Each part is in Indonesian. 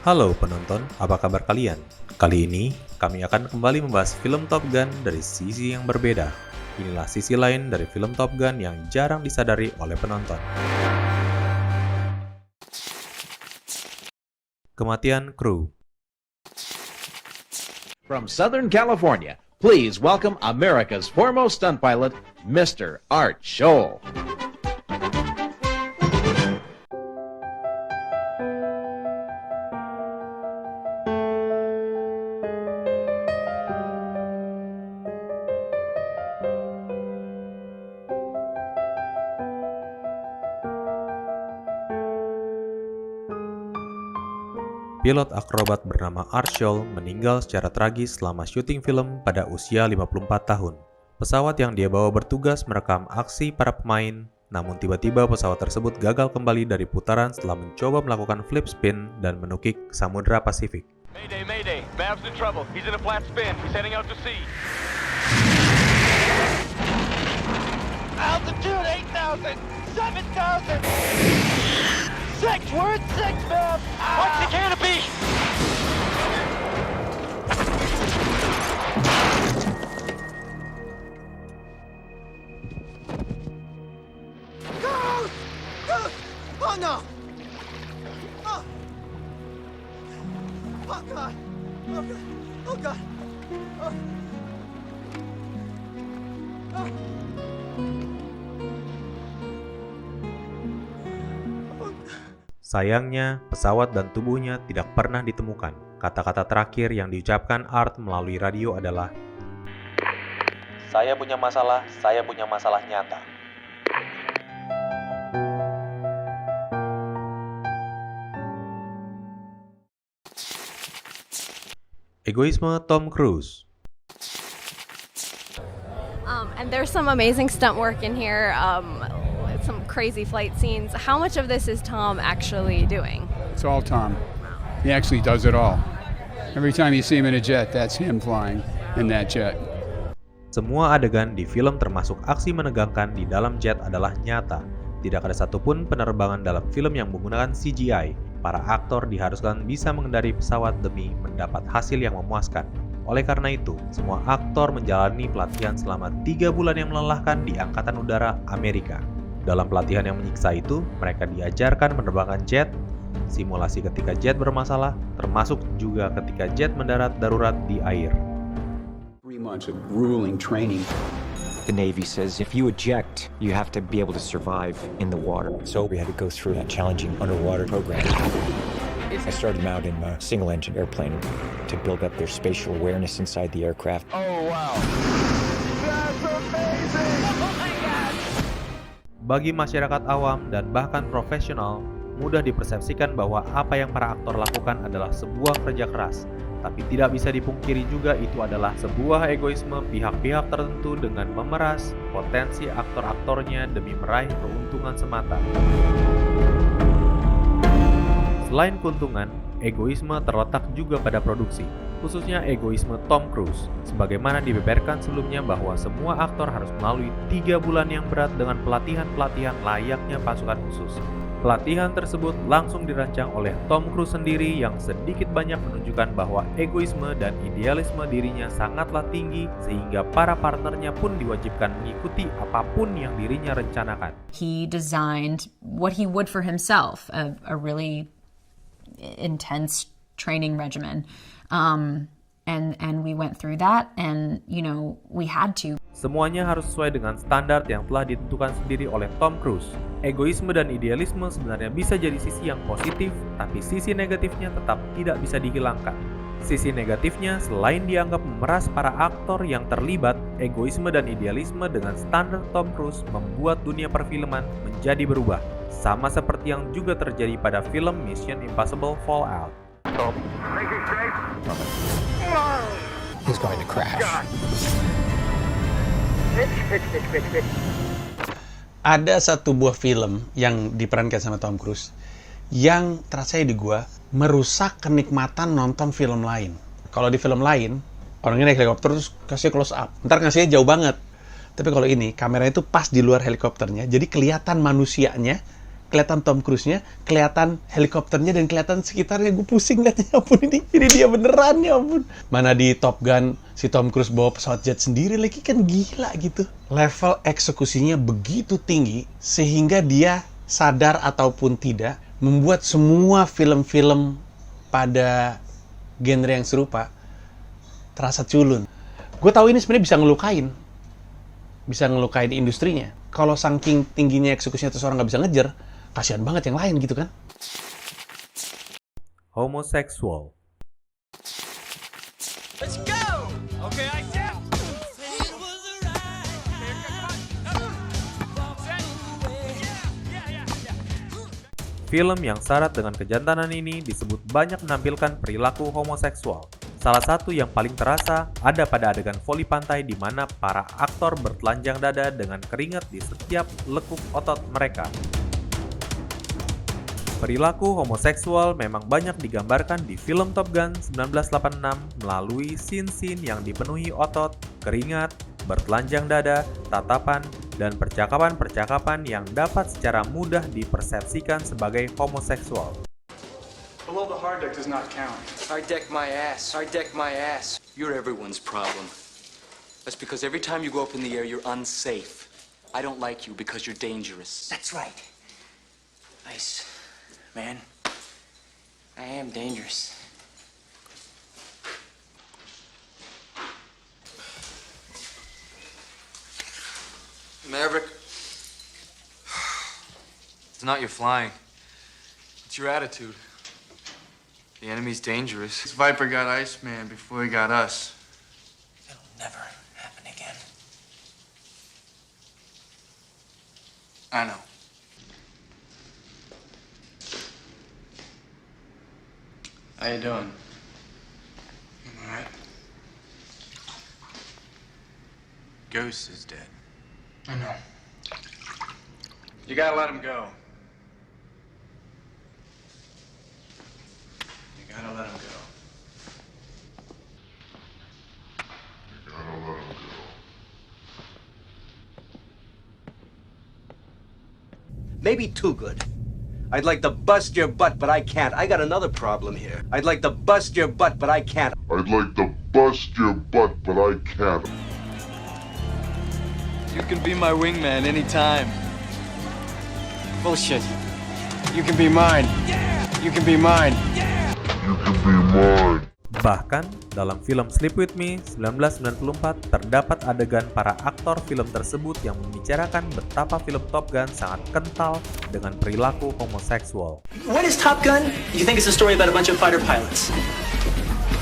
Halo penonton, apa kabar kalian? Kali ini, kami akan kembali membahas film Top Gun dari sisi yang berbeda. Inilah sisi lain dari film Top Gun yang jarang disadari oleh penonton. Kematian kru. From Southern California, please welcome America's foremost stunt pilot, Mr. Art Scholl. Pilot akrobat bernama Art Scholl meninggal secara tragis selama syuting film pada usia 54 tahun. Pesawat yang dia bawa bertugas merekam aksi para pemain, namun tiba-tiba pesawat tersebut gagal kembali dari putaran setelah mencoba melakukan flip spin dan menukik Samudra Pasifik. Mayday, mayday. Bab's in trouble. He's in a flat spin. He's heading out to sea. Altitude 8,000, 7,000. 6, we're at 6, Bab. Watch the canopy. Go! Go! Oh no! Oh! Oh God! Oh God! Oh God! Oh! Oh! Sayangnya, pesawat dan tubuhnya tidak pernah ditemukan. Kata-kata terakhir yang diucapkan Art melalui radio adalah, "Saya punya masalah nyata." Egoisme Tom Cruise. And there's some amazing stunt work in here, some crazy flight scenes. How much of this is Tom actually doing? It's all Tom. He actually does it all. Every time you see him in a jet, that's him flying in that jet. Semua adegan di film termasuk aksi menegangkan di dalam jet adalah nyata. Tidak ada satupun penerbangan dalam film yang menggunakan CGI. Para aktor diharuskan bisa mengendari pesawat demi mendapat hasil yang memuaskan. Oleh karena itu, semua aktor menjalani pelatihan selama 3 bulan yang melelahkan di Angkatan Udara Amerika. Dalam pelatihan yang menyiksa itu, mereka diajarkan menerbangkan jet, simulasi ketika jet bermasalah, termasuk juga ketika jet mendarat darurat di air. 3 months of grueling training. The Navy says if you eject, you have to be able to survive in the water. So we had to go through that challenging underwater program. I started them out in a single-engine airplane to build up their spatial awareness inside the aircraft. Oh, wow. That's amazing. Oh, my God. Bagi masyarakat awam dan bahkan profesional, mudah dipersepsikan bahwa apa yang para aktor lakukan adalah sebuah kerja keras. Tapi tidak bisa dipungkiri juga itu adalah sebuah egoisme pihak-pihak tertentu dengan memeras potensi aktor-aktornya demi meraih keuntungan semata. Selain keuntungan, egoisme terletak juga pada produksi, khususnya egoisme Tom Cruise. Sebagaimana dibeberkan sebelumnya bahwa semua aktor harus melalui 3 bulan yang berat dengan pelatihan-pelatihan layaknya pasukan khusus. Pelatihan tersebut langsung dirancang oleh Tom Cruise sendiri yang sedikit banyak menunjukkan bahwa egoisme dan idealisme dirinya sangatlah tinggi sehingga para partnernya pun diwajibkan mengikuti apapun yang dirinya rencanakan. He designed what he would for himself, a really intense training regimen. And we went through that and, we had to. Semuanya harus sesuai dengan standar yang telah ditentukan sendiri oleh Tom Cruise. Egoisme dan idealisme sebenarnya bisa jadi sisi yang positif, tapi sisi negatifnya tetap tidak bisa dihilangkan. Sisi negatifnya, selain dianggap memeras para aktor yang terlibat, egoisme dan idealisme dengan standar Tom Cruise membuat dunia perfilman menjadi berubah. Sama seperti yang juga terjadi pada film Mission Impossible Fallout. He's going to crash. Ada satu buah film yang diperankan sama Tom Cruise yang terasa di gua merusak kenikmatan nonton film lain. Kalau di film lain, orangnya naik helikopter terus kasih close up. Ntar ngasihnya jauh banget. Tapi kalau ini, kameranya itu pas di luar helikopternya, jadi kelihatan manusianya kelihatan Tom Cruise-nya, kelihatan helikopternya, dan kelihatan sekitarnya. Gue pusing liatnya, ya ampun, ini dia beneran, ya ampun. Mana di Top Gun, si Tom Cruise bawa pesawat jet sendiri lagi, kan gila gitu. Level eksekusinya begitu tinggi, sehingga dia sadar ataupun tidak, membuat semua film-film pada genre yang serupa terasa culun. Gue tahu ini sebenarnya bisa ngelukain industrinya. Kalau saking tingginya eksekusinya terus orang nggak bisa ngejar, kasihan banget yang lain gitu kan. Homoseksual. Let's go! Okay, I see. Film yang syarat dengan kejantanan ini disebut banyak menampilkan perilaku homoseksual. Salah satu yang paling terasa ada pada adegan voli pantai di mana para aktor bertelanjang dada dengan keringat di setiap lekuk otot mereka. Perilaku homoseksual memang banyak digambarkan di film Top Gun 1986 melalui scene-scene yang dipenuhi otot, keringat, bertelanjang dada, tatapan, dan percakapan-percakapan yang dapat secara mudah dipersepsikan sebagai homoseksual. Below the hard deck does not count. Hard deck my ass. Hard deck my ass. You're everyone's problem. That's because every time you go up in the air, you're unsafe. I don't like you because you're dangerous. That's right. Nice, man. I am dangerous. Maverick, it's not your flying. It's your attitude. The enemy's dangerous. This Viper got Iceman before he got us. It'll never happen again. I know. How you doing? All right. Ghost is dead. I know. You gotta let him go. You gotta let him go. You gotta let him go. Maybe too good. I'd like to bust your butt, but I can't. I got another problem here. I'd like to bust your butt, but I can't. I'd like to bust your butt, but I can't. You can be my wingman anytime. Bullshit. You can be mine. You can be mine. You can be mine. Bahkan, dalam film Sleep With Me 1994 terdapat adegan para aktor film tersebut yang membicarakan betapa film Top Gun sangat kental dengan perilaku homoseksual. What is Top Gun? You think it's a story about a bunch of fighter pilots?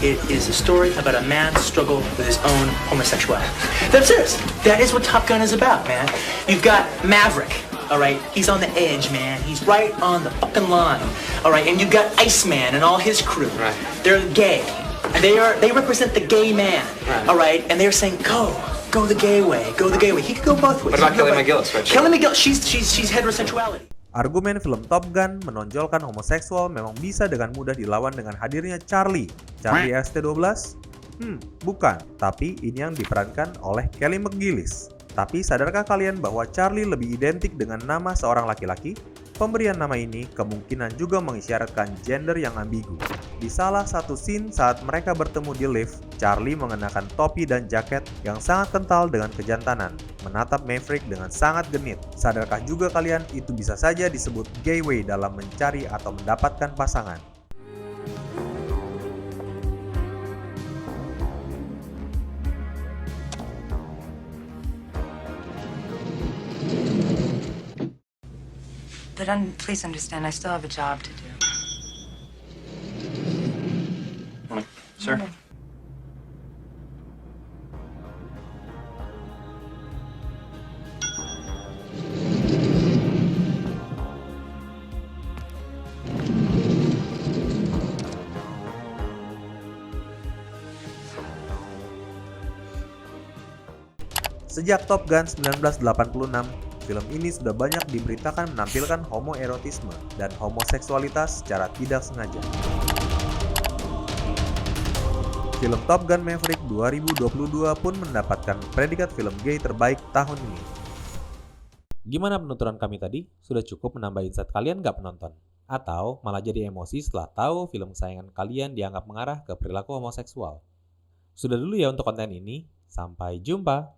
It is a story about a man's struggle with his own homosexuality. That's serious. That is what Top Gun is about, man. You've got Maverick, all right? He's on the edge, man. He's right on the fucking line, all right? And you've got Iceman and all his crew. Right. They're gay. And they represent the gay man, right. All right? And they're saying, go the gay way, go the gay way. He could go both ways. What about Kelly McGillis? Right? Kelly McGillis, she's heterosexuality. Argumen film Top Gun menonjolkan homoseksual memang bisa dengan mudah dilawan dengan hadirnya Charlie ST-12? Bukan, tapi ini yang diperankan oleh Kelly McGillis. Tapi sadarkah kalian bahwa Charlie lebih identik dengan nama seorang laki-laki? Pemberian nama ini kemungkinan juga mengisyaratkan gender yang ambigu. Di salah satu scene saat mereka bertemu di lift, Charlie mengenakan topi dan jaket yang sangat kental dengan kejantanan, menatap Maverick dengan sangat genit. Sadarkah juga kalian itu bisa saja disebut gay way dalam mencari atau mendapatkan pasangan? But please understand, I still have a job to do. Sir? Sejak Top Gun 1986, film ini sudah banyak diberitakan menampilkan homoerotisme dan homoseksualitas secara tidak sengaja. Film Top Gun Maverick 2022 pun mendapatkan predikat film gay terbaik tahun ini. Gimana penuturan kami tadi? Sudah cukup menambah insight kalian nggak penonton? Atau malah jadi emosi setelah tahu film kesayangan kalian dianggap mengarah ke perilaku homoseksual? Sudah dulu ya untuk konten ini, sampai jumpa!